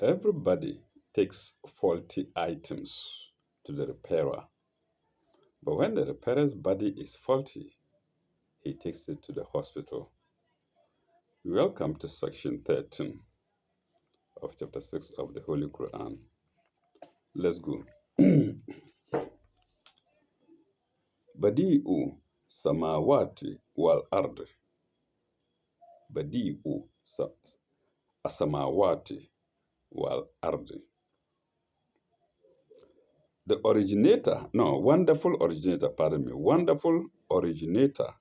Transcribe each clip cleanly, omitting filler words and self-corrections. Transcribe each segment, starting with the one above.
Everybody takes faulty items to the repairer, but when the repairer's body is faulty, he takes it to the hospital. Welcome to section 13 of chapter 6 of the Holy Quran. Let's go. Badi'u samawati wal ard. Badi'u asamawati wal ard. The originator, no, wonderful originator, pardon me, wonderful originator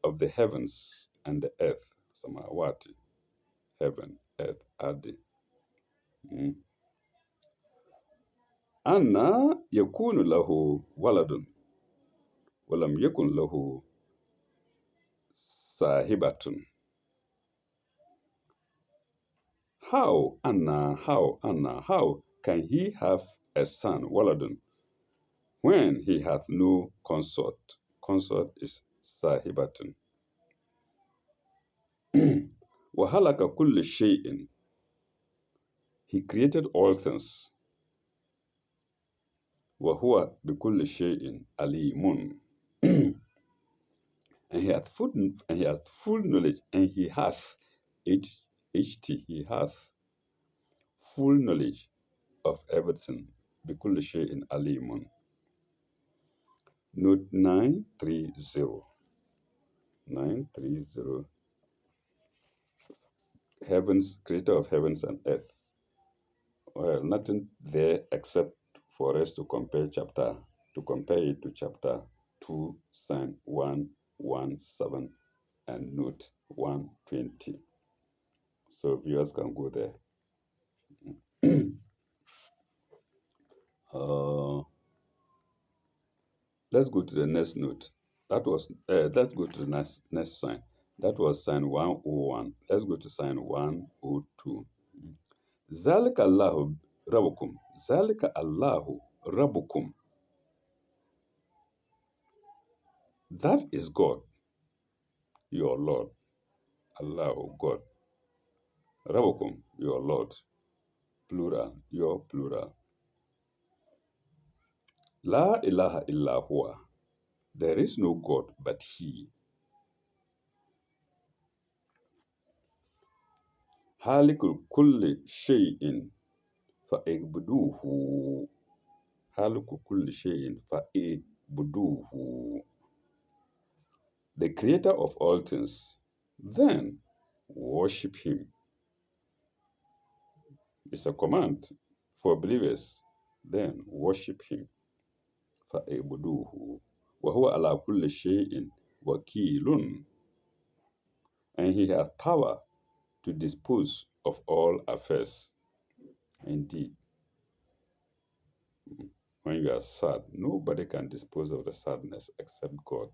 of the heavens and the earth, samawati, heaven, earth, adi. Anna yakunu lahu waladun, walam yakun lahu sahibatun. How can he have a son, waladun, when he hath no consort? Consort is sahibatun. Wahalaka kulli shay'in. He created all things. Wahuwa bikulli shay'in alimun. And he hath full knowledge, and he hath he hath full knowledge of everything. Bikulli shay'in alimun. Note 930. 930. Heavens, creator of heavens and earth. Well, nothing there except for us to compare it to chapter 2, sign 117 and note 120. So viewers can go there. Let's go to the next note. Let's go to the next sign. That was sign 101. Let's go to sign 102. Zalika Allahu Rabbukum. Zalika Allahu Rabbukum. That is God, your Lord. Allahu, God. Rabbukum, your Lord. Plural, your plural. La ilaha illa huwa. There is no God but He. Halikul kulli shay'in fa'ibduhu. Halikul kulli shay'in fa'ibduhu. The creator of all things. Then worship Him. It's a command for believers. Then worship Him. فَاعْبُدُوهُ وَهُوَ عَلَى كُلِّ شَيْءٍ وَكِيلٌ. And He has power to dispose of all affairs. Indeed, when you are sad, nobody can dispose of the sadness except God.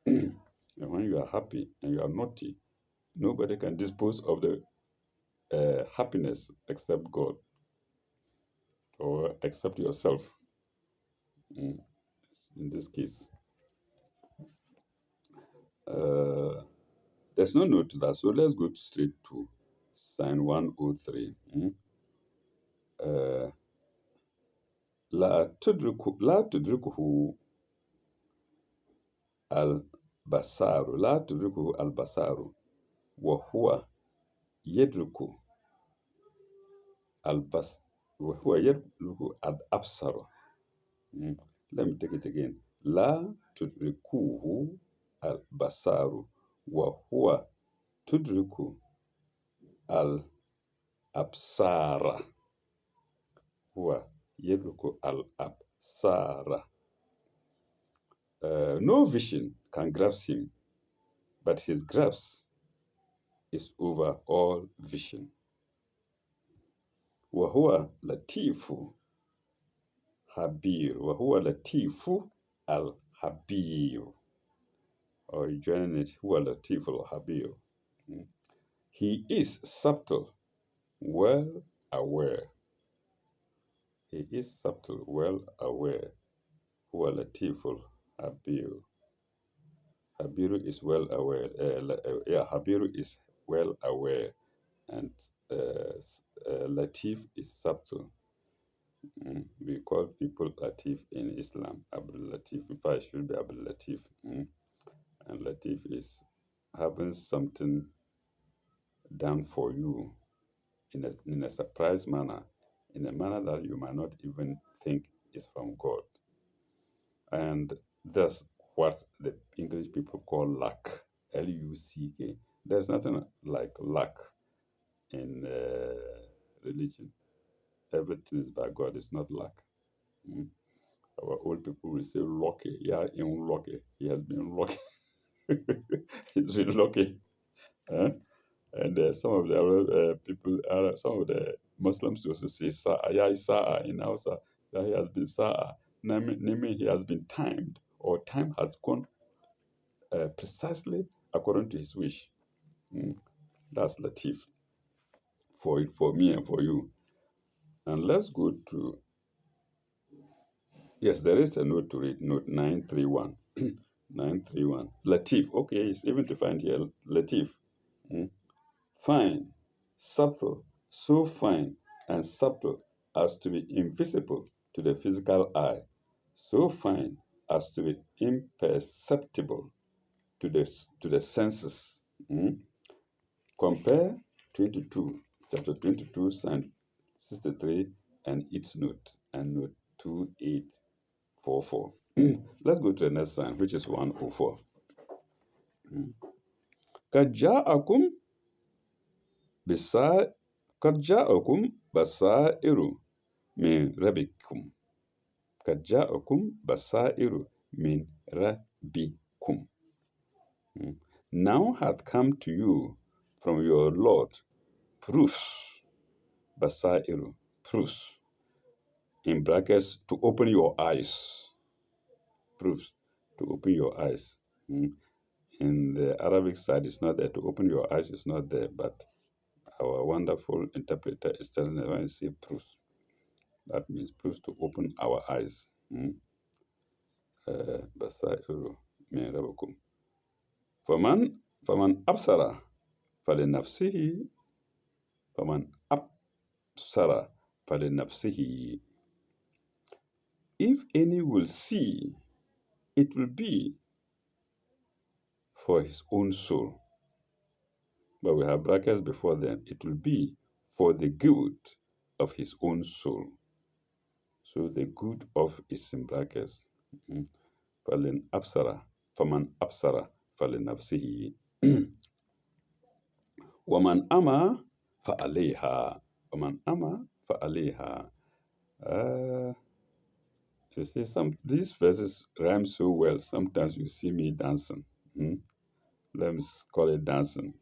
And when you are happy and you are naughty, nobody can dispose of the happiness except God or except yourself. In this case, there's no note to that, so let's go straight to sign 103. لا تدركه البصار لا تدركه البصار وهو يدرك وهو يدرك الأبصار. Let me take it again. لا تدركه البصار وهو تدرك الأبصار. هو يدرك الأبصار. No vision can grasp Him, but His grasp is over all vision. وهو لطيف خبير. وهو لطيف الخبير. Or you joining it, هو لطيف الخبير. He is subtle, well aware. He is subtle, well aware. هو لطيف الخبير. Habiru is well aware. Habiru is well aware. and Latif is subtle. We call people Latif in Islam. Abdul Latif. In fact, it should be Abdul Latif. And Latif is having something done for you in a surprise manner, in a manner that you might not even think is from God. And that's what the English people call luck. Luck. There's nothing like luck in religion. Everything is by God. It's not luck. Mm. Our old people will say lucky. Yeah, in lucky. He has been lucky. He's been lucky. Huh? And some of the people, some of the Muslims also say Sa'a. Yeah, Sa'a in Hausa. That he has been Sa'a. Naming he has been timed, or time has gone precisely according to his wish. Mm. That's Latif for me and for you. And let's go to, yes, there is a note to read, note 931. 931. Latif, okay, it's even defined here. Latif. Mm. Fine, subtle, so fine and subtle as to be invisible to the physical eye, so fine as to be imperceptible to the senses. Mm. Compare 22, chapter 22, Psalm 63, and its note, and note 2844. Let's go to the next sign, which is 104. Kaja'akum bisa Kaja'akum basairu min rabbikum. Kaja'akum basairu min rabbikum. Now hath come to you from your Lord proofs, basairu, proofs, in brackets, to open your eyes. Proofs to open your eyes. In the Arabic side, it's not there. To open your eyes is not there, but our wonderful interpreter is telling us when you say proofs. That means proofs to open our eyes. Basairu min rabbikum. فمن أبصر فلنفسه فمن أبصر فلنفسه. If any will see, it will be for his own soul. But we have brackets before them. It will be for the good of his own soul. So the good of is in brackets. فَلِنْ أَبْصَرَ فَمَنْ أَبْصَرَ فَلِنَفْسِهِ وَمَنْ أَمَا فَعَلَيْهَا وَمَنْ أَمَا فَعَلَيْهَا. You see, these verses rhyme so well. Sometimes you see me dancing. Let me call it dancing.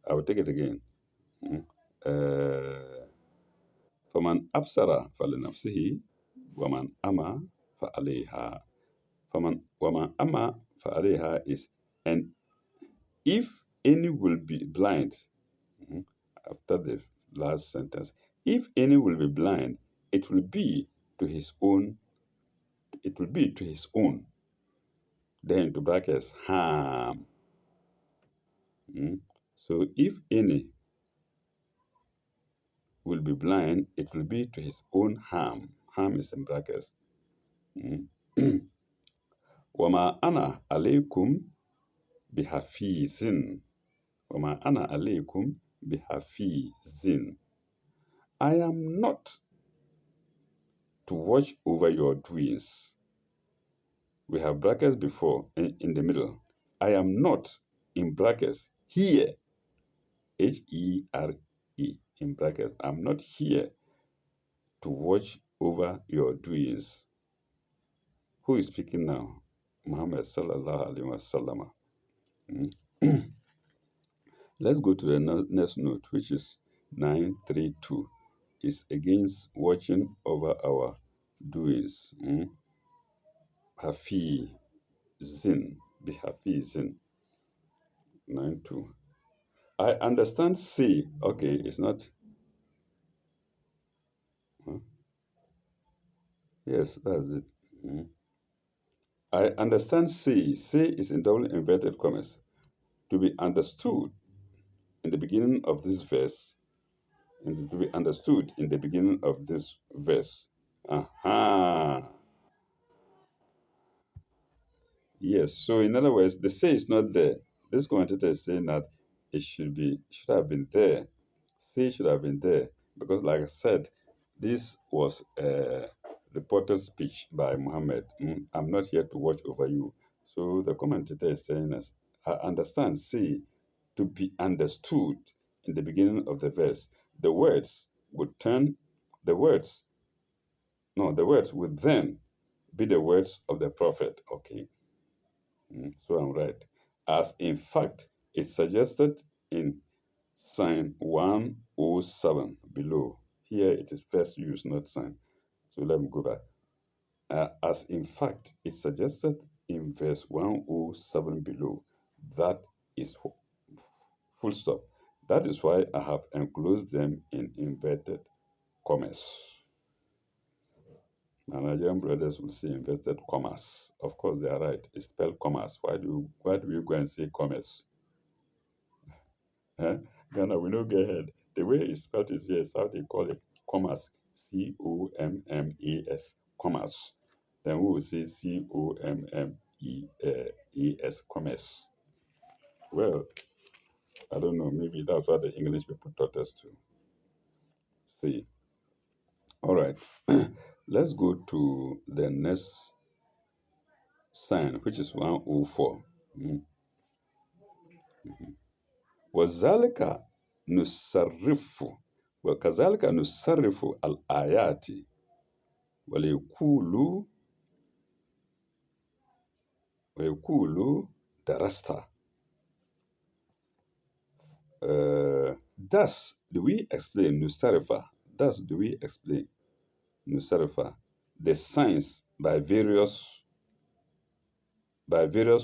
I will take it again. فمن أبصر فلنفسه ومن أما فعليها. ومن أما فعليها is, and if any will be blind, after the last sentence, if any will be blind, it will be to his own. It will be to his own. Then to brackets harm. So if any will be blind, it will be to his own harm. Harm is in brackets. وما أنا عليكم بحفيظ. وما أنا عليكم بحفيظ. I am not to watch over your doings. We have brackets before in the middle. I am not, in brackets, here. Here, in brackets. I'm not here to watch over your doings. Who is speaking now? Muhammad sallallahu alaihi wasallam. Let's go to the next note, which is 932. It's against watching over our doings. Hafizin, be hafizin. 92. I understand say. Okay, it's not. Huh? Yes, that's it. I understand say. Say is in double inverted commas. To be understood in the beginning of this verse, and to be understood in the beginning of this verse. Aha. Yes. So in other words, the say is not there. This commentator is saying that should have been there. Say should have been there because, like I said, this was a reported speech by Muhammad. I'm not here to watch over you. So the commentator is saying as I understand say to be understood in the beginning of the verse. The words would turn the words the words would then be the words of the prophet. Okay. So I'm right. As in fact, it's suggested in sign 107 below. Here it is first used, not sign. So let me go back. As in fact, it's suggested in verse 107 below. That is full stop. That is why I have enclosed them in inverted commas. My Nigerian brothers will say inverted commas. Of course, they are right. It's spelled commas. Why do you go and say commas? Huh? Ghana, we don't get ahead. The way it's spelled is yes, how they call it commas. Commas. Commas. Then we will say commes. Commerce. Well, I don't know. Maybe that's what the English people taught us to say. All right. Let's go to the next sign, which is 104. Mm. وذلك نصرف وكذلك نصرف الآيات وليقولوا درست. Thus do we explain Nusarifa. Thus do we explain Nusarifa, the signs by various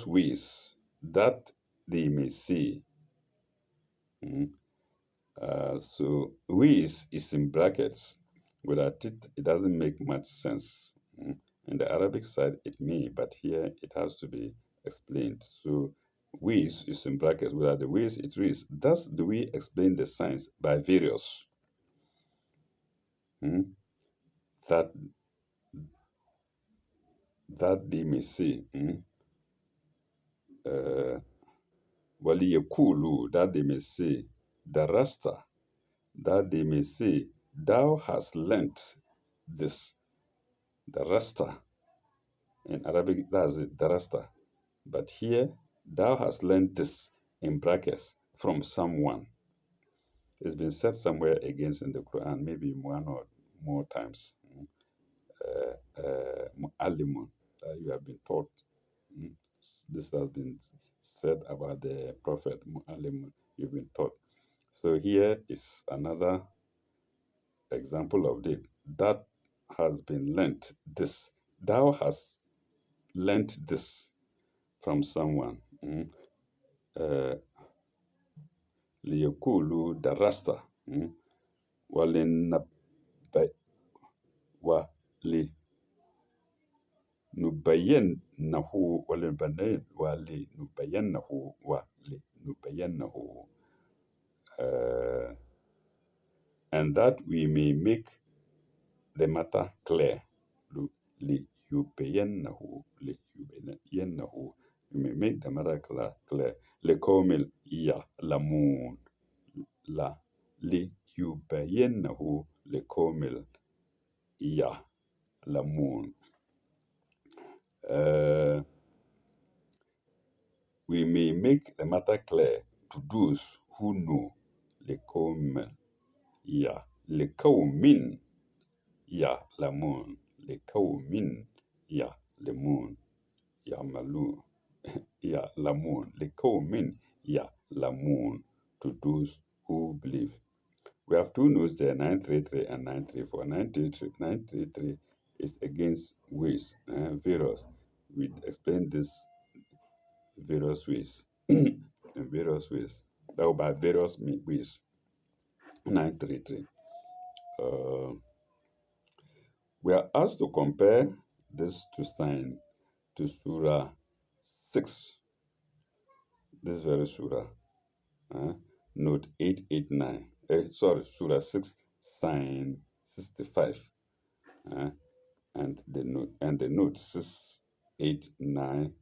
ways that they may see. So ways is in brackets. Without it doesn't make much sense. In the Arabic side, it may, but here it has to be explained. So ways is in brackets. Without the ways, it reads. Thus do we explain the signs by various mm, that they may see. Waliyakulu, that they may say, Darasta, that they may say, thou hast learnt this. Darasta. In Arabic, that's it, Darasta. But here, thou hast learnt this in brackets from someone. It's been said somewhere against in the Quran, maybe one or more times. Mu'allimun, that you have been taught. Mm. This has been said about the Prophet Mu'allimun, you've been taught. So here is another example of it. That has been learnt this. Thou hast learnt this from someone. Liyakulu darasta. Walinab- ولنبينه ولنبينه uh, and that we may make the matter clear. ليبينه we may make the matter clear. لقوم يعلمون لا ليبينه لقوم يعلمون. We may make the matter clear to those who know. لقوم لقوم يعلمون لقوم يعلمون يعملون يعلمون لقوم يعلمون, to those who believe. We have two notes there, 933 and 934. 933 is against ways, various. We explain this various ways. In various ways. That will by various ways. 933. We are asked to compare this to sign to Surah 6. This very Surah. note 889. Sorry, Surah 6, sign 65. Uh, and the note 689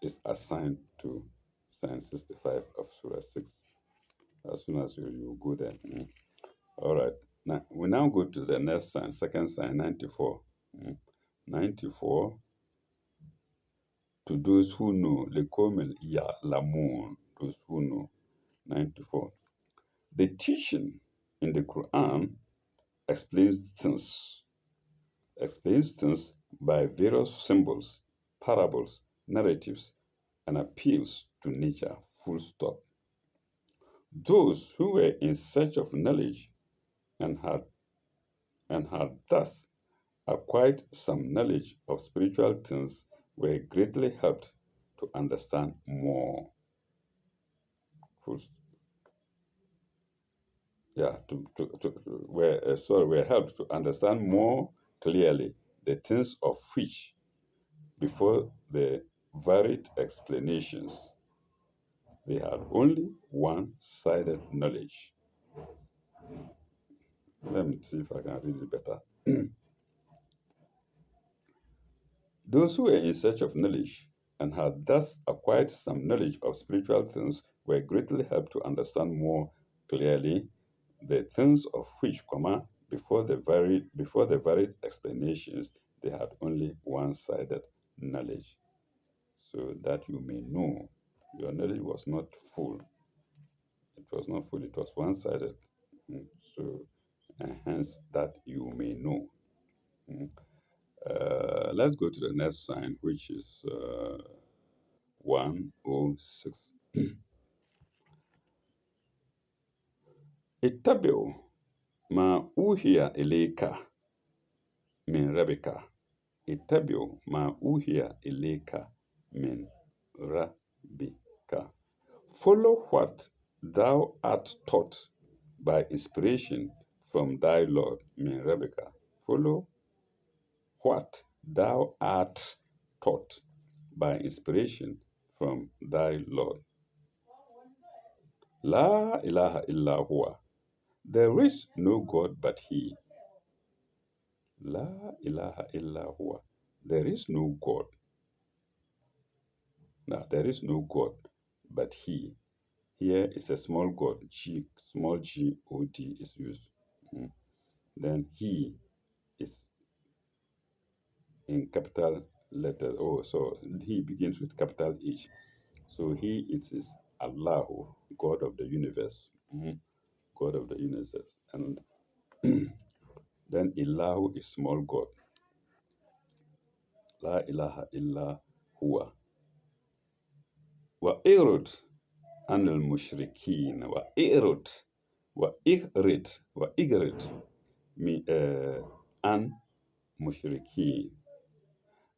is assigned to sign 65 of Surah 6. As soon as you go there. All right. Now we now go to the next sign, second sign, 94. Mm. 94, to those who know, lekomel ya lamun, those who know. 94. The teaching in the Quran explains things, explains things by various symbols, parables, narratives, and appeals to nature. Full stop. Those who were in search of knowledge and had thus acquired some knowledge of spiritual things were greatly helped to understand more. Full, yeah, were helped to understand more clearly the things of which before the varied explanations they had only one-sided knowledge. Let me see if I can read it better. Those who were in search of knowledge and had thus acquired some knowledge of spiritual things were greatly helped to understand more clearly the things of which, before the varied explanations, they had only one-sided knowledge, so that you may know. Your knowledge was not full. It was not full. It was one-sided. Mm, So, hence that you may know. Mm. Let's go to the next sign, which is 106. اتبعوا ما أوحي إليك من ربك. اتبعوا ما أوحي إليك من ربك. Follow what thou art taught by inspiration from thy Lord, min Rebecca. Follow what thou art taught by inspiration from thy Lord. La ilaha illa huwa. There is no God but He. La ilaha illa huwa. There is no God. No, there is no God but He. Here is a small God, G, small G O D is used. Mm. Then He is in capital letter. Oh, so He begins with capital H. So He is Allahu, God of the universe. God of the universe. And then Illahu is small God. La ilaha illa huwa. وإغرد عن المشركين وإغرد وإغرد عن مشركين,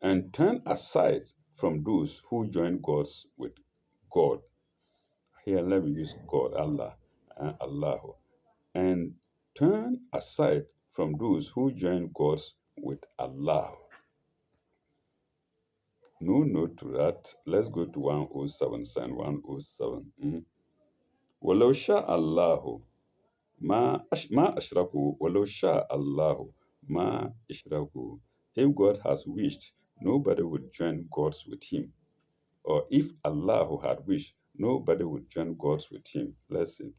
and turn aside from those who join gods with God. Here let me use God, Allah, Allahu, and turn aside from those who join gods with Allah. No note to that. Let's go to 107, sign 107. ولو شاء الله ما أشركوا ولو شاء الله ما أشركوا. If God has wished, nobody would join gods with Him. Or if Allah had wished, nobody would join gods with Him. Let's see.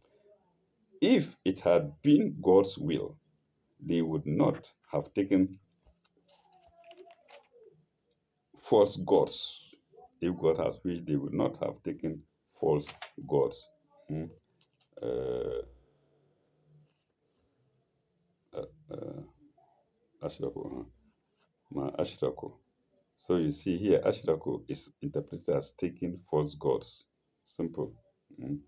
If it had been God's will, they would not have taken false gods. If God has wished, they would not have taken false gods. Mm. Uh, Ashraku, ma ashraku. So you see here, ashraku is interpreted as taking false gods. Simple. Mm.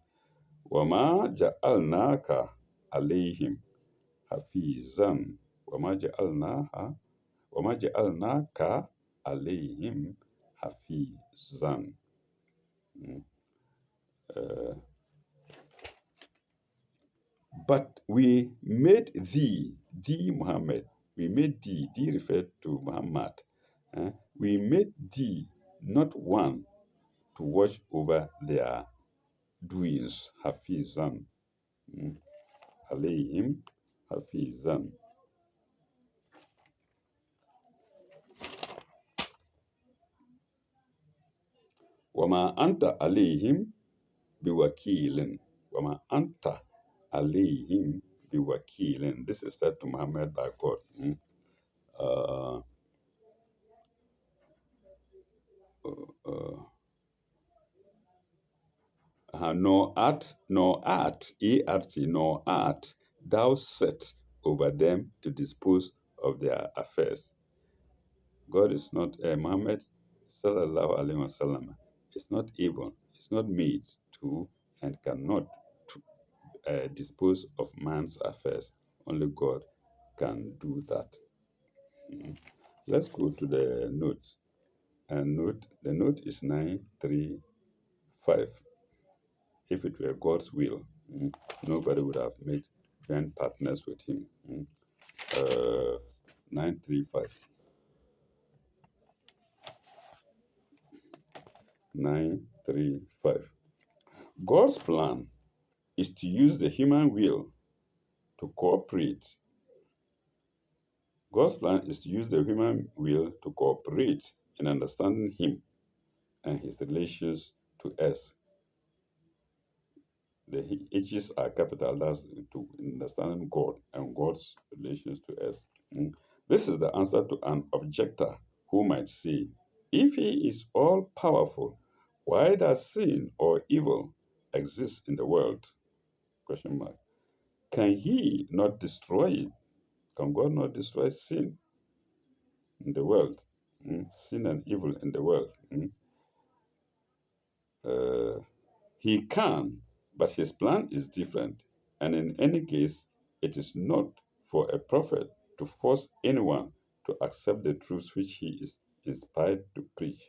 Wama ja'alnaka alayhim hafizan. Wama ja'alnaha. Wama ja'alnaka alayhim hafizan. Mm. Uh, But we made thee Muhammad, we made thee referred to Muhammad. We made thee not one to watch over their doings, Hafizan. عليهم حفيظا وما أنت عليهم بوكيل وما أنت عليهم بوكيل. This is said to Muhammad by God. Uh, uh, nor art, nor art thou set over them to dispose of their affairs. God is not, Muhammad sallallahu alaihi wasallam is not able, is not made to and cannot dispose of man's affairs. Only God can do that. Let's go to the note. And the note is 935. If it were God's will, nobody would have made joint partners with him. 935. 935. God's plan is to use the human will to cooperate. God's plan is to use the human will to cooperate in understanding Him and His relations to us. The H's are capital. That's to understanding God and God's relations to us. This is the answer to an objector who might say, if He is all powerful, why does sin or evil exist in the world? Question mark. Can He not destroy it? Can God not destroy sin in the world? Sin and evil in the world. He can, but his plan is different. And in any case, it is not for a prophet to force anyone to accept the truth which he is inspired to preach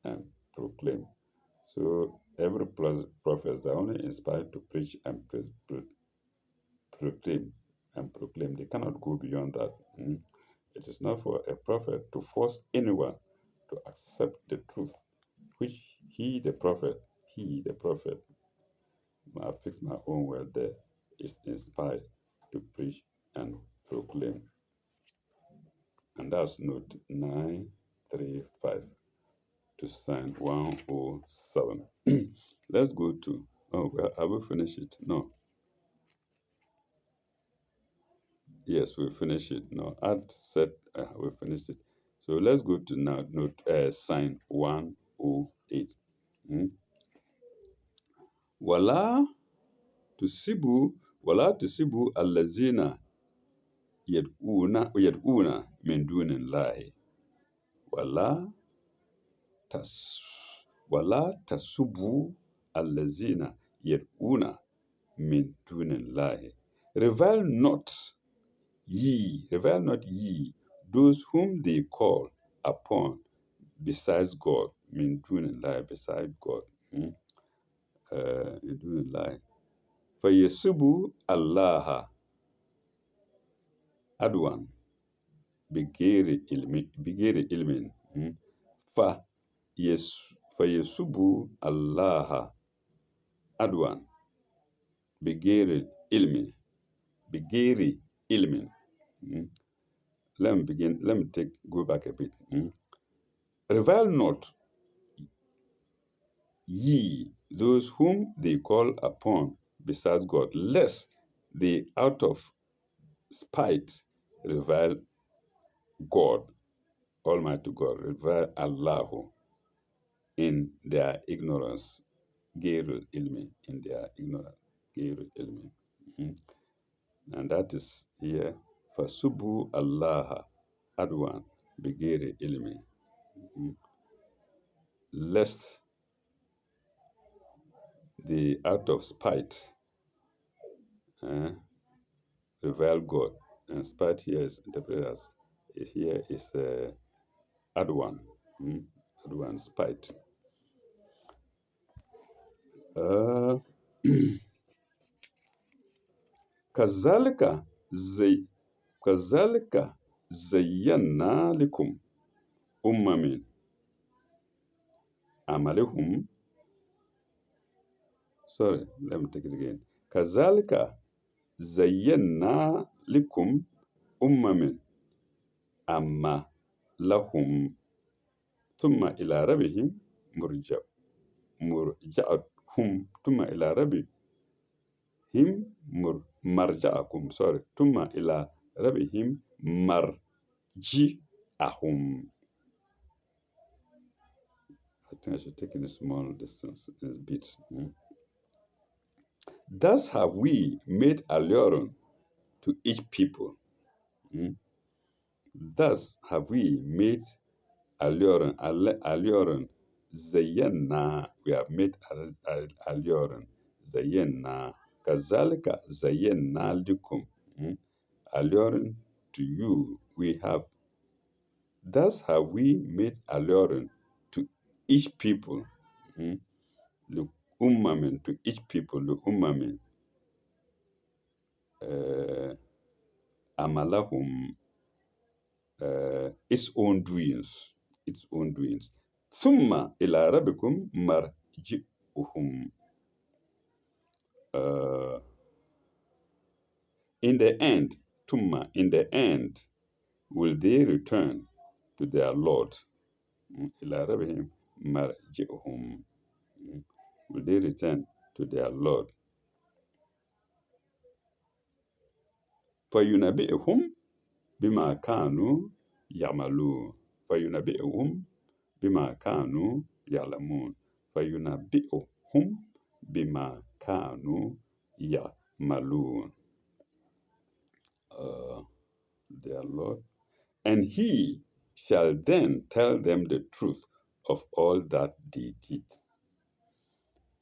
and proclaim. So every prophet is only inspired to preach and proclaim and proclaim. They cannot go beyond that. It is not for a prophet to force anyone to accept the truth which the prophet, I fix my own word there, is inspired to preach and proclaim. And that's note 935 to sign 107. Let's go to, I will finish it. No. Yes, we finish it. No, I'd said we finished it. So let's go to now note sign 108. Wala tusibu allazina yad'una min dunillahi wala tasubu allazina yad'una min dunillahi. Revile not ye those whom they call upon besides God, min dunillahi, beside God. Min dunillahi. Fayasubu Allah adwan bigeri ilmin. Fayasubu Allah adwan bigeri ilmin. Let me go back a bit. Revile not ye those whom they call upon besides God, lest they out of spite revile God, Almighty God, revile Allah in their ignorance. Gairul ilmi, in their ignorance. Gairul ilmi. And that is here. Fasubu Allah adwan bigeri ilmi. Lest they out of spite revile God. And spite here is interpreted as adwan. Adwan, spite. Kazalika zayyana likum ummamin amalihum. Sorry, let me take it again. Kazalika زينا لكم أمم أما لهم ثم إلى ربهم مرجعهم ثم إلى ربهم مرجعكم ثم إلى ربهم مرجعهم. I think I should take in a small distance, a bit. Thus have we made alluring to each people. Mm. Thus have we made alluring. Zayyana, we have made alluring. Zayyana. Kazalika zayyana likum. Alluring to you, we have. Thus have we made alluring to each people. Ummamin, to each people, ummamin. Amalahum, its own doings, its own doings. Thumma ila rabbikum marji'uhum. In the end, thumma, in the end, will they return to their Lord. Ila rabbihim marji'uhum. Will they return to their Lord? فَيُنَبِّئُهُم بِمَا كَانُوا يَعْمَلُونَ فَيُنَبِّئُهُم بِمَا كَانُوا يَعْلَمُونَ فَيُنَبِّئُهُم بِمَا كَانُوا يَعْمَلُونَ. Their Lord. And he shall then tell them the truth of all that they did.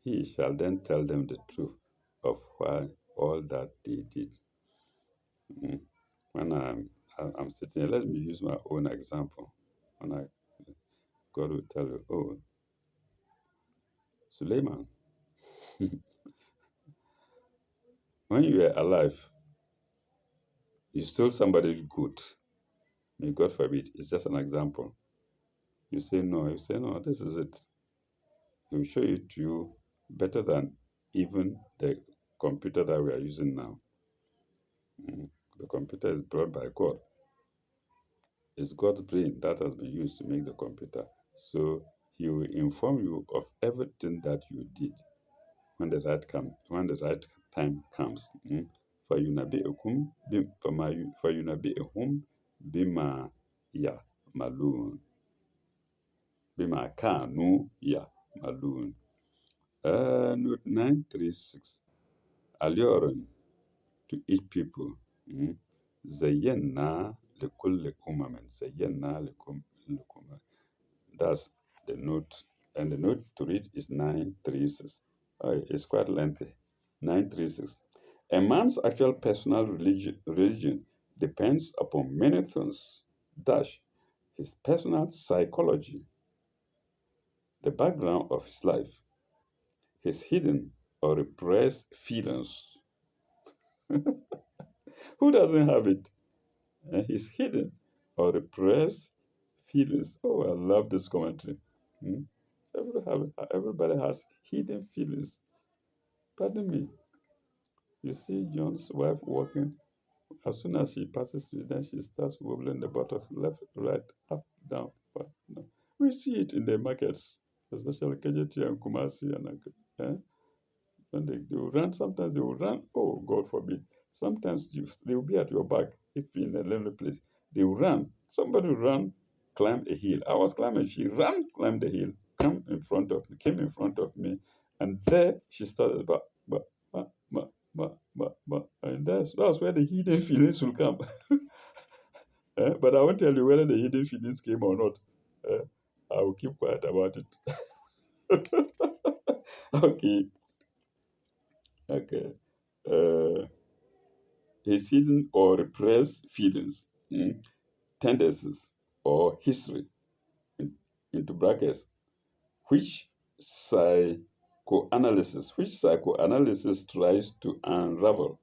He shall then tell them the truth of all that they did. When I'm sitting here, let me use my own example. When God will tell you, oh, Suleiman, when you were alive, you stole somebody's good. May God forbid. It's just an example. You say no. You say no. This is it. He will show it to you better than even the computer that we are using now. The computer is brought by God. It's God's brain that has been used to make the computer. So he will inform you of everything that you did when the right time comes. فَيُنَبِّئُكُم فَيُنَبِّئُهُم بِمَا يَعْمَلُونَ بِمَا كَانُوا يَعْمَلُونَ. Note 936. Alluring to each people. زَيَّنَّا لِكُلِّ أُمَمٍ زَيَّنَّا لِكُلِّ أُمَمٍ. That's the note. And the note to read is 936. It's quite lengthy. 936. A man's actual personal religion depends upon many things. Dash, his personal psychology, the background of his life, his hidden or repressed feelings. Who doesn't have it? His hidden or repressed feelings. Oh, I love this commentary. Everybody has hidden feelings. Pardon me. You see John's wife walking. As soon as she passes you, then she starts wobbling the buttocks left, right, up, down. But no. We see it in the markets, especially KJT and Kumasi and when they will run, sometimes they will run. Oh, God forbid. Sometimes they will be at your back if you're in a lonely place. They will run. Somebody will run, climb a hill. I was climbing. She ran, climbed the hill, came in front of me, and there she started. And that's where the hidden feelings will come. But I won't tell you whether the hidden feelings came or not. I will keep quiet about it. Okay. Okay. Uh, his hidden or repressed feelings, tendencies, or history, into brackets, which psychoanalysis tries to unravel,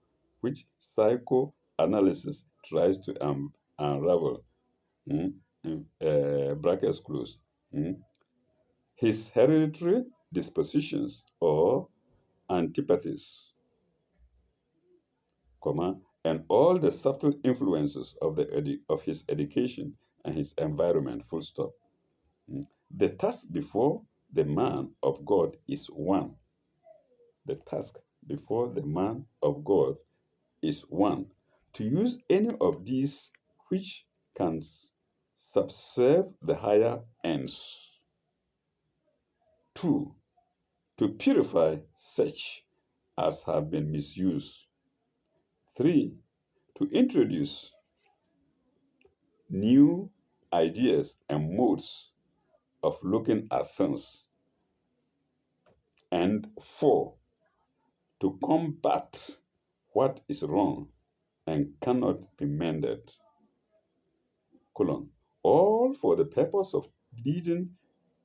unravel, brackets close. His hereditary dispositions or antipathies, comma, and all the subtle influences of of his education and his environment, full stop. Mm. The task before the man of God is one. The task before the man of God is one. To use any of these which can subserve the higher ends. Two, to purify such as have been misused. Three, to introduce new ideas and modes of looking at things. And four, to combat what is wrong and cannot be mended. Colon. All for the purpose of leading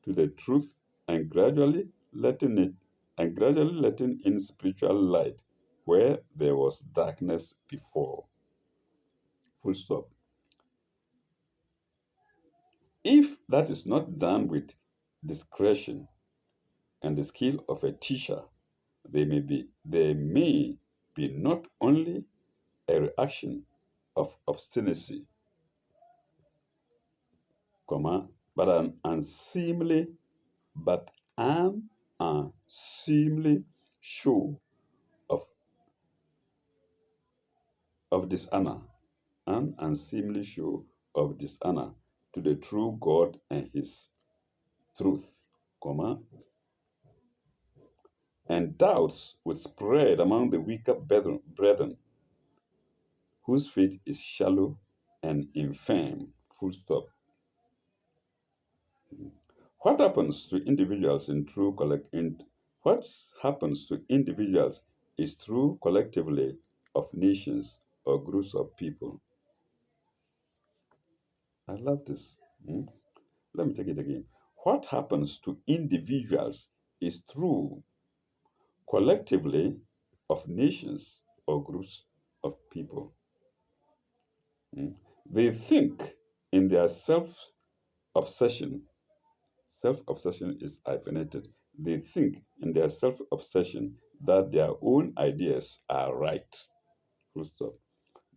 to the truth and gradually letting in spiritual light where there was darkness before. Full stop. If that is not done with discretion and the skill of a teacher, there may be not only a reaction of obstinacy, comma, but but an unseemly show of, of dishonor, an unseemly show of dishonor to the true God and his truth, comma, and doubts would spread among the weaker brethren whose faith is shallow and infirm, full stop. What happens to individuals in true collect in what happens to individuals is true collectively of nations or groups of people. I love this. Mm. Let me take it again. What happens to individuals is true collectively of nations or groups of people. Mm. They think in their obsession. Self obsession is hyphenated. They think in their self obsession that their own ideas are right. Full stop.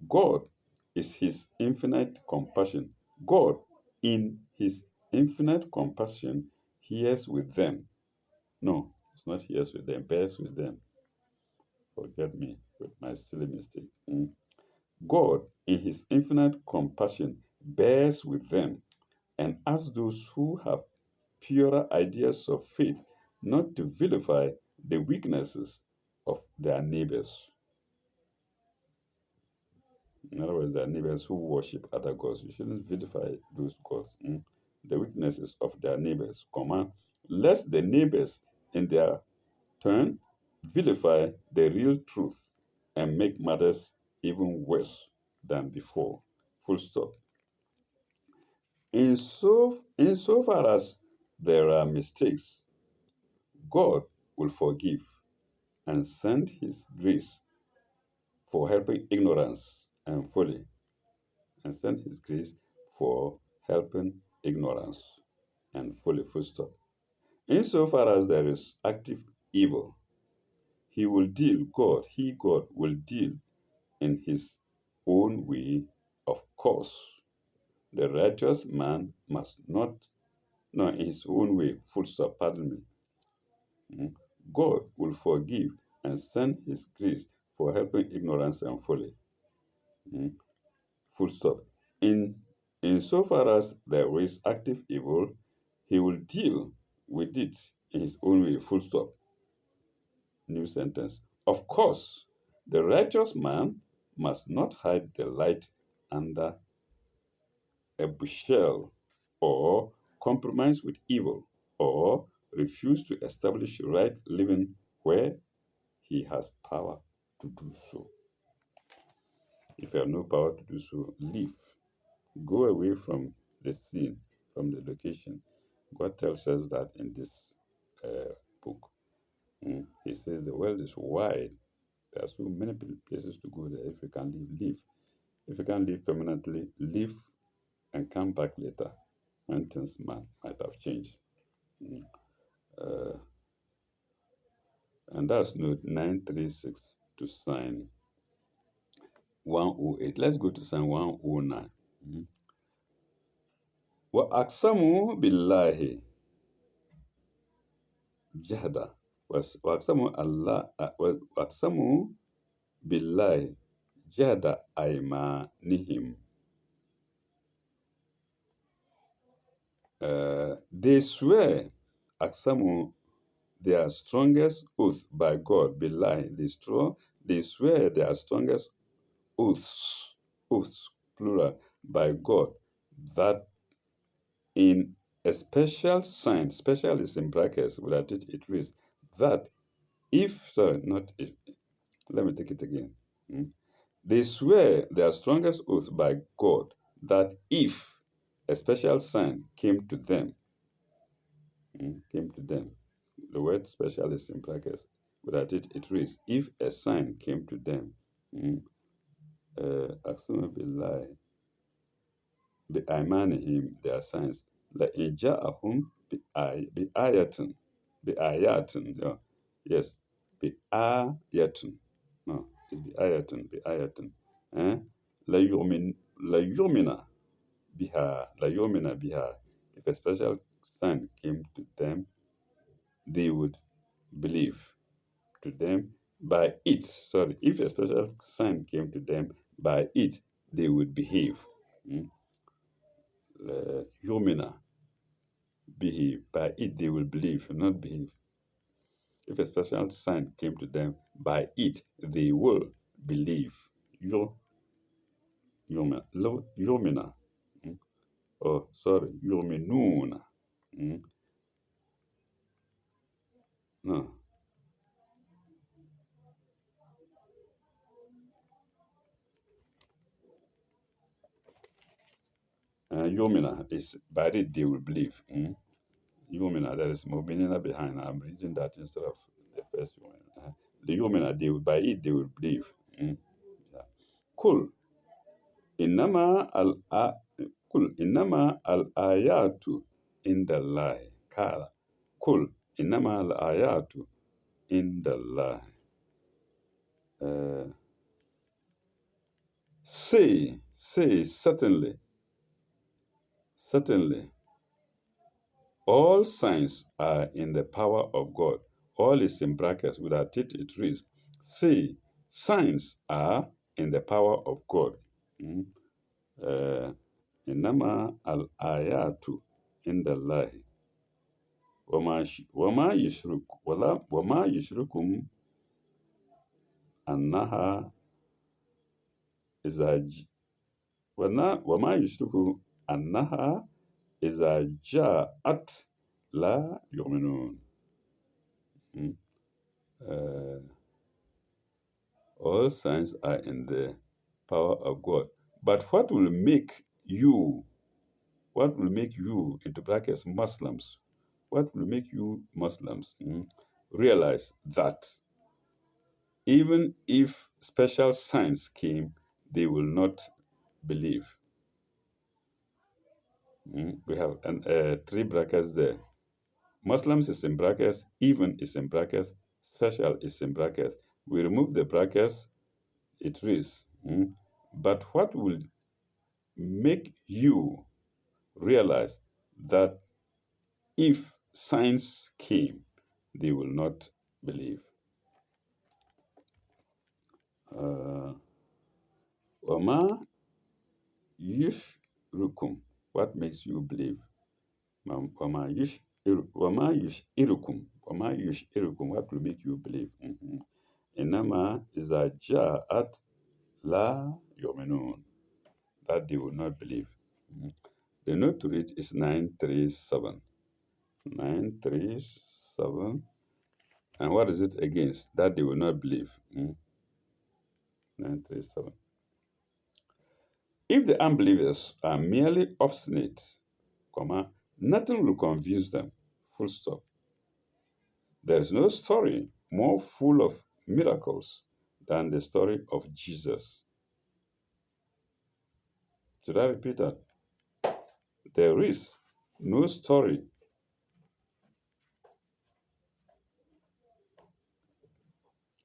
God is his infinite compassion. God, in his infinite compassion, hears with them. No, it's not hears with them, bears with them. Forget me with my silly mistake. Mm. God, in his infinite compassion, bears with them and asks those who have purer ideas of faith not to vilify the weaknesses of their neighbors. In other words, their neighbors who worship other gods. You shouldn't vilify those gods. Mm. The weaknesses of their neighbors, comma, lest the neighbors in their turn vilify the real truth and make matters even worse than before. Full stop. Insofar as there are mistakes, God will forgive and send his grace for helping ignorance and folly, and send his grace for helping ignorance and folly, full stop. Insofar as there is active evil, God will deal in his own way, of course. The righteous man must not, no, in his own way, full stop, pardon me. Mm. God will forgive and send his grace for helping ignorance and folly. Mm. Full stop. In insofar as there is active evil, he will deal with it in his own way. Full stop. New sentence. Of course, the righteous man must not hide the light under a bushel or compromise with evil or refuse to establish right living where he has power to do so. If you have no power to do so, leave. Go away from the scene, from the location. God tells us that in this book. Mm. He says the world is wide. There are so many places to go there. If you can leave, leave. If you can't leave permanently, leave and come back later when things might have changed. Mm. Uh, and that's note 936 to sign. 108. Let's go to Psalm 109. Mhm. وأقسموا بالله جهدا وأقسموا بالله جهد أيمانهم. They swear, Aksamu, their strongest oath by God, Bilai, they swear their strongest oaths, plural, by God, that in a special sign, special is in brackets, without it reads, that if, sorry, not if, let me take it again. Hmm? They swear their strongest oath by God that if a special sign came to them. The word special is in brackets. Without it reads, if a sign came to them. Mm, Asuma billahi, bi'aymanihim, their signs. La inja'ahum bi'ayatun, bi'ayatun, yeah. Yes, bi'ayatun. No, it's bi'ayatun. Eh? La yumina biha. If a special sign came to them, they would believe to them by it. Sorry, if a special sign came to them by it, they would behave. Mm. Yomina, behave. By it, they will believe, not behave. If a special sign came to them by it, they will believe. Yomina. Mm. Oh, sorry, yominuna. Mm. No. Yomina is by it they will believe. Mm. Yumina, there is Mobinina behind. I'm reading that instead of the first one. The Yumina, they will, by it they will believe. Mm. Yeah. Cool. Inama al Kul inama al ayatu indallahi. Kala. Kul inama al ayatu indallahi. Uh, say, certainly, all signs are in the power of God. All is in brackets. Without it reads, say, signs are in the power of God. Mm. Uh, Inama al-ayatu indallahi. Wama yishrukum annaha izaj. Wama yishrukum annaha izaja'at la yu'minun. Mm. Uh, All signs are in the power of God. But what will make you, into brackets, Muslims, what will make you Muslims realize that even if special signs came, they will not believe? We have three brackets there. Muslims is in brackets, even is in brackets, special is in brackets. We remove the brackets, it reads, but what will make you realize that if signs came, they will not believe? Wama yushrukum. What makes you believe? Wama yushrukum. What will make you believe? Inama izaja'at la yuminun. That they will not believe. The note to read is 937. 937. And what is it against? That they will not believe. 937. If the unbelievers are merely obstinate, nothing will confuse them. Full stop. There is no story more full of miracles than the story of Jesus. Should I repeat that? There is no story.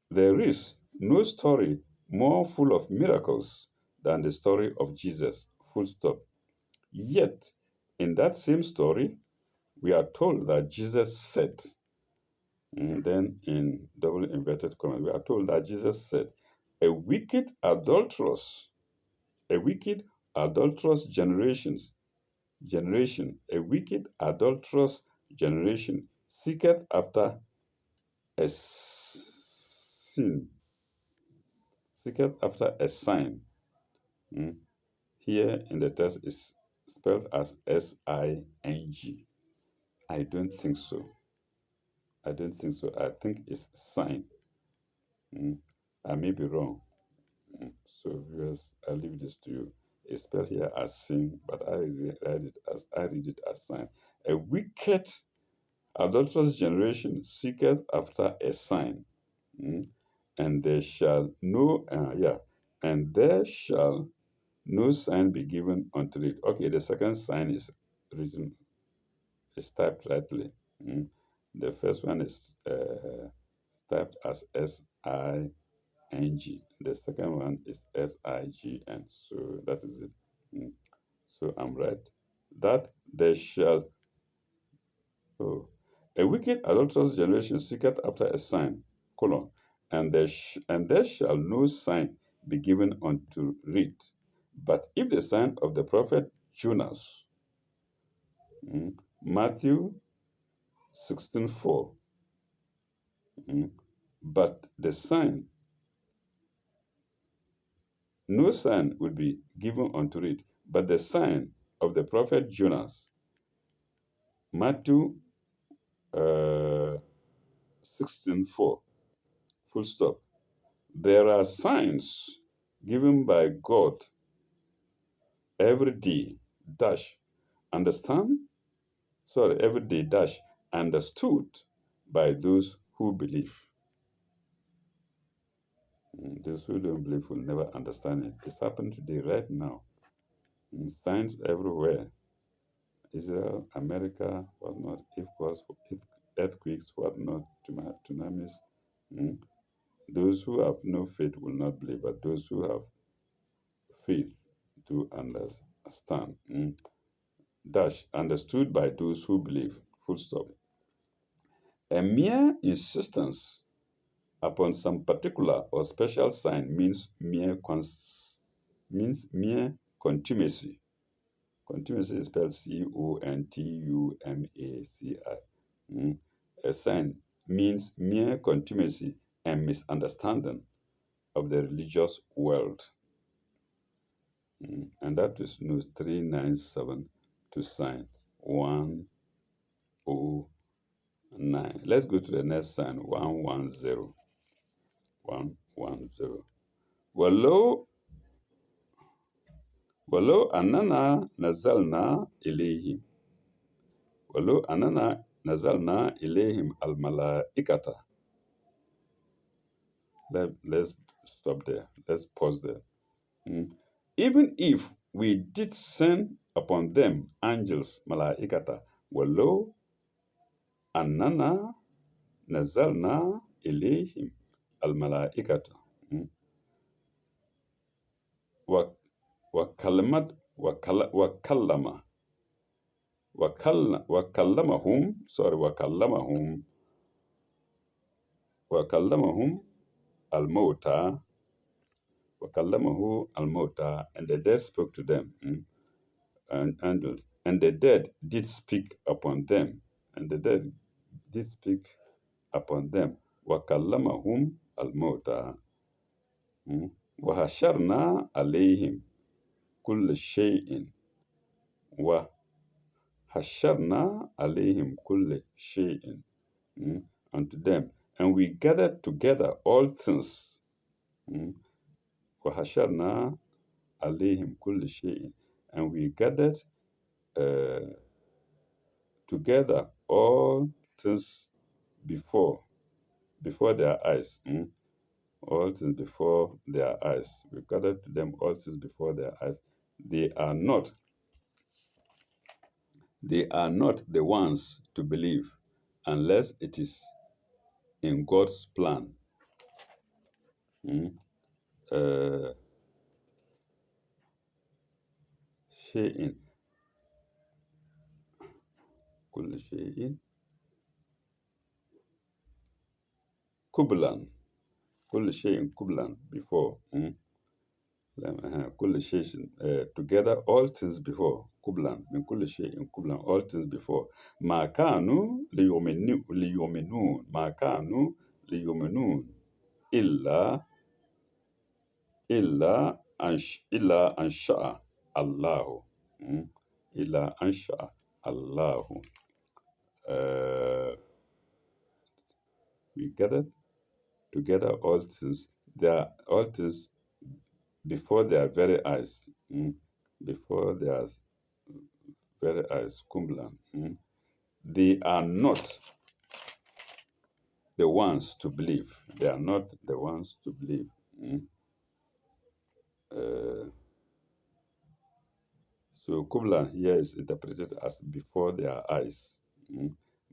There is no story more full of miracles than the story of Jesus. Full stop. Yet, in that same story, we are told that Jesus said, and then in double inverted commas, we are told that Jesus said, a wicked, adulterous, a wicked, adulterous a wicked, adulterous generation seeketh after a sin, seeketh after a sign. Mm. Here in the text is spelled as Sing. I don't think so. I don't think so. I think it's sign. Mm. I may be wrong. Mm. So viewers, I leave this to you. It's spelled here as sin, but I read it as sign. A wicked, adulterous generation seeketh after a sign. Mm. And there shall no and there shall no sign be given unto it. Okay, the second sign is written, is typed rightly. Mm. The first one is typed as Sing. The second one is Sign. So that is it. Mm. So I'm right. That there shall, oh, a wicked adulterous generation seeketh after a sign, colon, and there shall no sign be given unto it, but if the sign of the prophet Jonas. Mm. Matthew 16:4. Mm. But the sign, no sign will be given unto it, but the sign of the prophet Jonas. Matthew 16:4. Full stop. There are signs given by God every day, dash, understand? Sorry, every day, dash, understood by those who believe. Those who don't believe will never understand it. It's happening today, right now. Signs everywhere. Israel, America, whatnot, if earthquakes, whatnot, tsunamis. Mm. Those who have no faith will not believe, but those who have faith do understand. Dash, understood by those who believe. Full stop. A mere insistence upon some particular or special sign means mere contumacy. Contumacy is spelled Contumaci. A sign means mere contumacy and misunderstanding of the religious world. And that is note 397 to sign 109. Let's go to the next sign 110. 110. ولو ولو أننا نزلنا إليهم ولو أننا نزلنا إليهم الملائكة. Let's stop there. Let's pause there. Even if we did send upon them angels, malaikata, walau annana nazalna ilayhim al malaikata, wa kalamat wa kallama wa kallamahum, sorry, wa kallamahum al mauta, wa kallamahu al mauta, and the dead spoke to them. And the dead did speak upon them, and the dead did speak upon them. وَكَلَّمَهُمْ الْمَوْتَى وَحَشَرْنَا عَلَيْهِمْ كُلَّ شَيْءٍ وَحَشَرْنَا عَلَيْهِمْ كُلَّ شَيْءٍ unto them, and we gathered together all things. وَحَشَرْنَا عَلَيْهِمْ كُلَّ شَيْءٍ, and we gathered together all things before their eyes. All things before their eyes. We gathered to them all things before their eyes. They are not the ones to believe unless it is in God's plan. uh, شيء كل شيء قبلا كل شيء قبلا before كل شيء together all things before قبلا من كل شيء قبلا all things before ما كانوا ليؤمنون ما كانوا ليؤمنون إلا إلا أنشأ الله إلا أنشأ الله uh, we gathered together all things all things before their very eyes before their very eyes kumbla they are not the ones to believe they are not the ones to believe uh, so kubla here is interpreted as before their eyes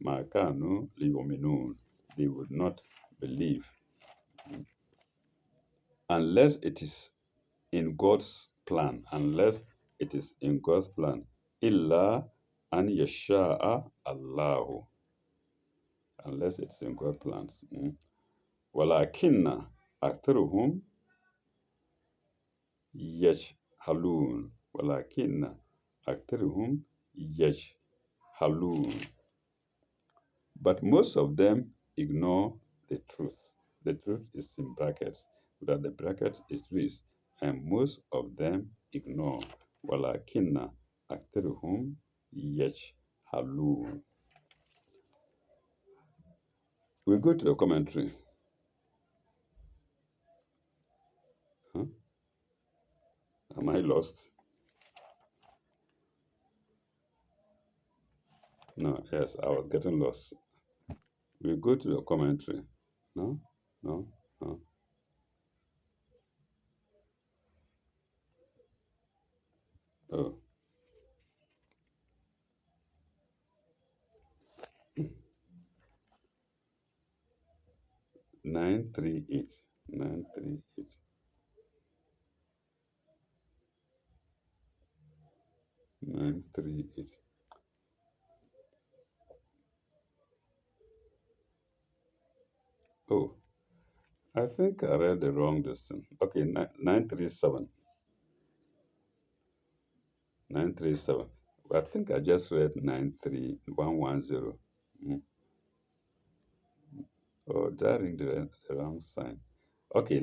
Makanu liyuminun they would not believe unless it is in God's plan, unless it is in God's plan. Illa an yasha'a Allahu. Unless it's in God's plans. Walakinna aktharuhum yajhalun. Walakinna aktharuhum yajhalun. But most of them ignore the truth. The truth is in brackets. Without the brackets is truth. And most of them ignore. Walakinna aktaruhum yajhalun. We go to the commentary. Huh? Am I lost? No, yes, I was getting lost. We go to the commentary. No, no, no. Oh, 938. 938. 938. Oh, I think I read the wrong distance. Okay, 937. 937. I think I just read 93110. Oh, daring the wrong sign. Okay,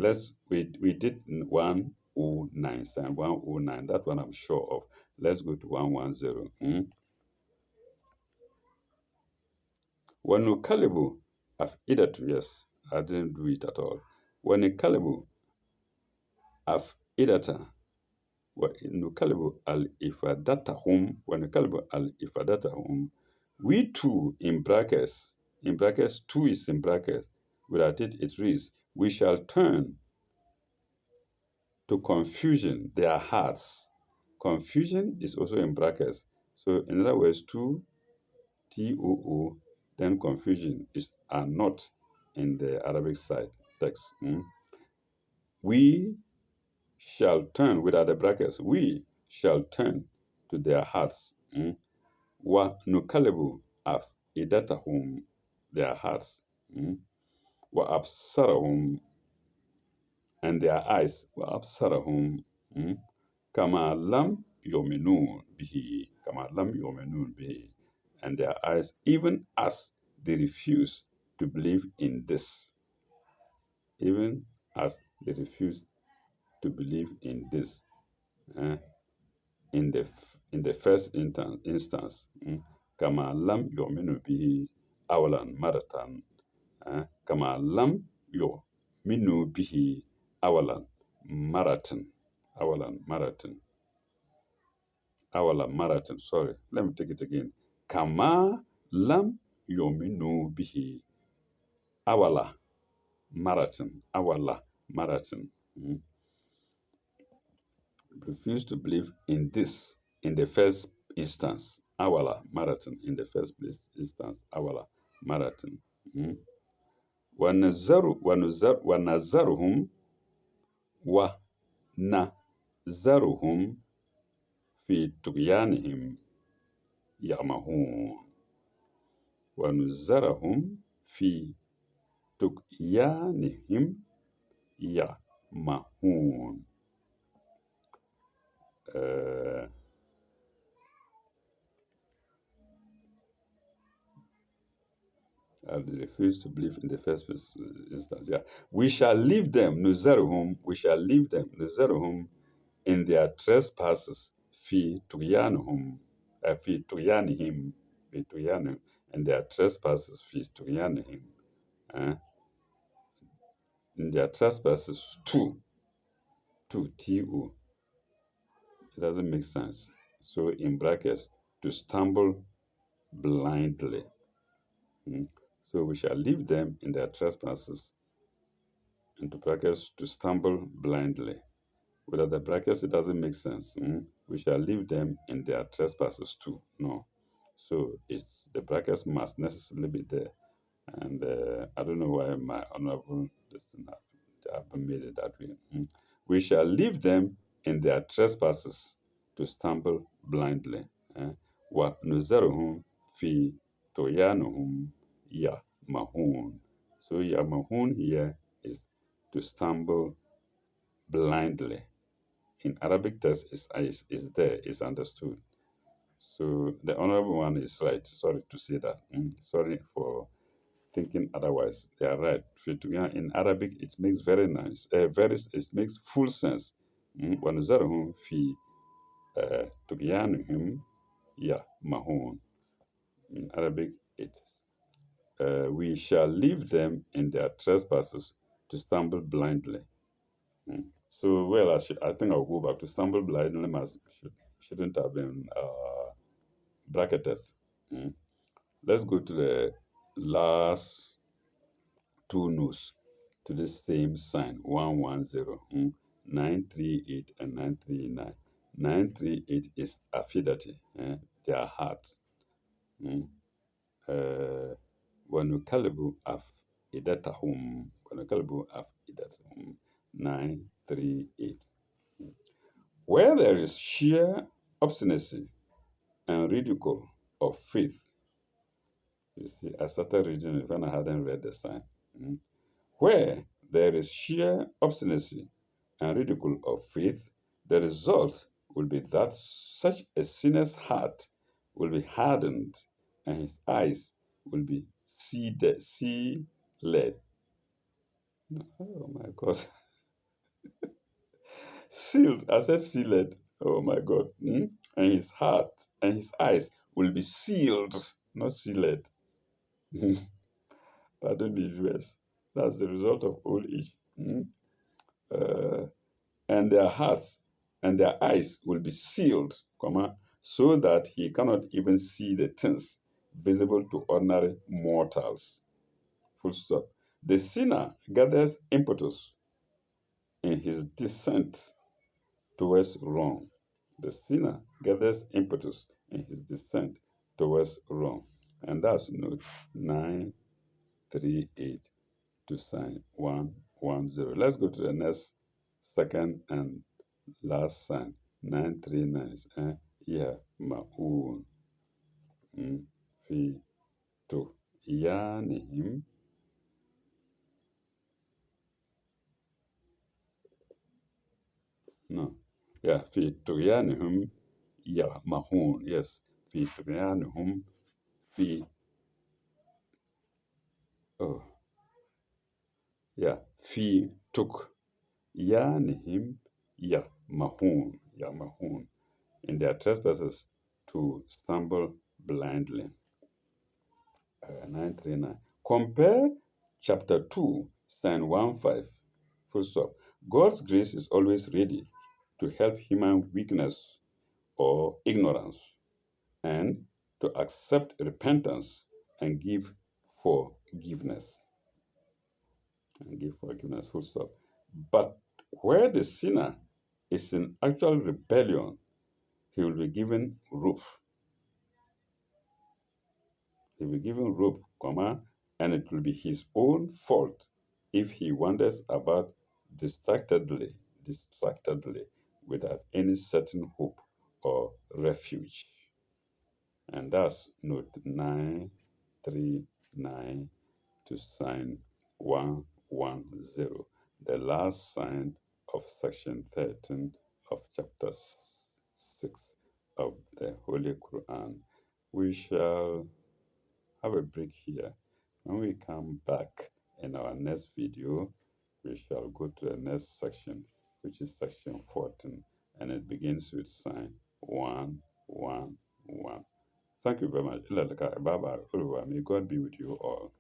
we did 109 sign, 109. That one I'm sure of. Let's go to 110. Wanukalibu afidatu, yes, I didn't do it at all. Wanukalibu afidata. Wanukalibu al ifadatahum. We too, in brackets, two is in brackets. Without it, it reads, we shall turn to confusion their hearts. Confusion is also in brackets. So in other words, two, T-O-O, then confusion are not in the Arabic side text. We shall turn, without the brackets, we shall turn to their hearts. Wa nukalibu af idatahum, their hearts. Wa absarahum, and their eyes. Wa absarahum, kama lam yominun bihi, kama lam yominun bihi, and their eyes, even as they refuse to believe in this, even as they refuse to believe in this. In the first instance, kama lam yominu bihi awalan maratan, kama lam yominu bihi awalan maratan, awalan maratan, awalan maratan. Sorry, let me take it again. Kama lam yominu bihi awala marathon, awala marathon. Refuse to believe in this in the first instance. Awala marathon in the first instance. Awala marathon. وَنَزَّرُهُمْ ونذرهم في طغيانهم يعمهون. ونذرهم في طغيانهم يعمهون. Uh, they refuse to believe in the first instance. Yeah, we shall leave them, Nuzeruhum, we shall leave them, Nuzeruhum, in their trespasses, fi tuyanhum, fi tuyanihim, fi tuyanihim, and their trespasses, fi tuyanihim, uh, in their trespasses, tu, it doesn't make sense. So in brackets, to stumble blindly. Mm. So we shall leave them in their trespasses, into brackets, to stumble blindly. Without the brackets, it doesn't make sense. Mm. We shall leave them in their trespasses too. No. So it's the brackets must necessarily be there. And I don't know why my honorable listener haven't made it that way. Mm. We shall leave them in their trespasses to stumble blindly. وَنُزَرُهُمْ fi طُغْيَانِهِمْ يَعْمَهُونَ. So Yamahun here is to stumble blindly. In Arabic text is there, is understood. So the honorable one is right. Sorry to say that. Sorry for thinking otherwise. They are right. Fituya in Arabic it makes very nice. It makes full sense. وَنُزَرُهُمْ fi طُغْيَانِهِمْ يَعْمَهُونَ. In Arabic it is. We shall leave them in their trespasses to stumble blindly. Mm. So, well, I think I'll go back to stumble blindly. Shouldn't have been bracketed. Mm. Let's go to the last two notes to the same sign 110, 938 and 939. 938 is affidati, their heart. Mm. ونكلب أفئدتهم ونكلب أفئدتهم 938. Where there is sheer obstinacy and ridicule of faith. You see, I started reading it when I hadn't read the sign. Where there is sheer obstinacy and ridicule of faith, the result will be that such a sinner's heart will be hardened and his eyes will be sea-led. Oh my God. Sealed. I said sealed. Oh my God. And his heart and his eyes will be sealed, not sealed. Pardon the US. That's the result of old age. Uh, and their hearts and their eyes will be sealed, so that he cannot even see the things visible to ordinary mortals. Full stop. The sinner gathers impetus in his descent towards wrong. The sinner gathers impetus in his descent towards wrong. And that's note 938 to sign 110. Let's go to the next second and last sign 939. Yeah, ma'un. Fi to yanihim. No. Yeah, fi to yanihim. Yeah, mahun. Yes. Fi to yanihim. Fi. Oh. Yeah. Fi tuk yanihim. Yeah, mahun. Yeah, mahun. In their trespasses to stumble blindly. 939. Compare chapter 2, sign 15. Full stop. God's grace is always ready to help human weakness or ignorance and to accept repentance and give forgiveness. Full stop. But where the sinner is in actual rebellion, he will be given rope. He will be given rope, and it will be his own fault if he wanders about distractedly, distractedly without any certain hope or refuge. And that's note 939 to sign 110, the last sign of section 13 of chapter 6 of the Holy Quran. We shall have a break here. When we come back in our next video, we shall go to the next section, which is section 14, and it begins with sign 111. Thank you very much. Bye bye. May God be with you all.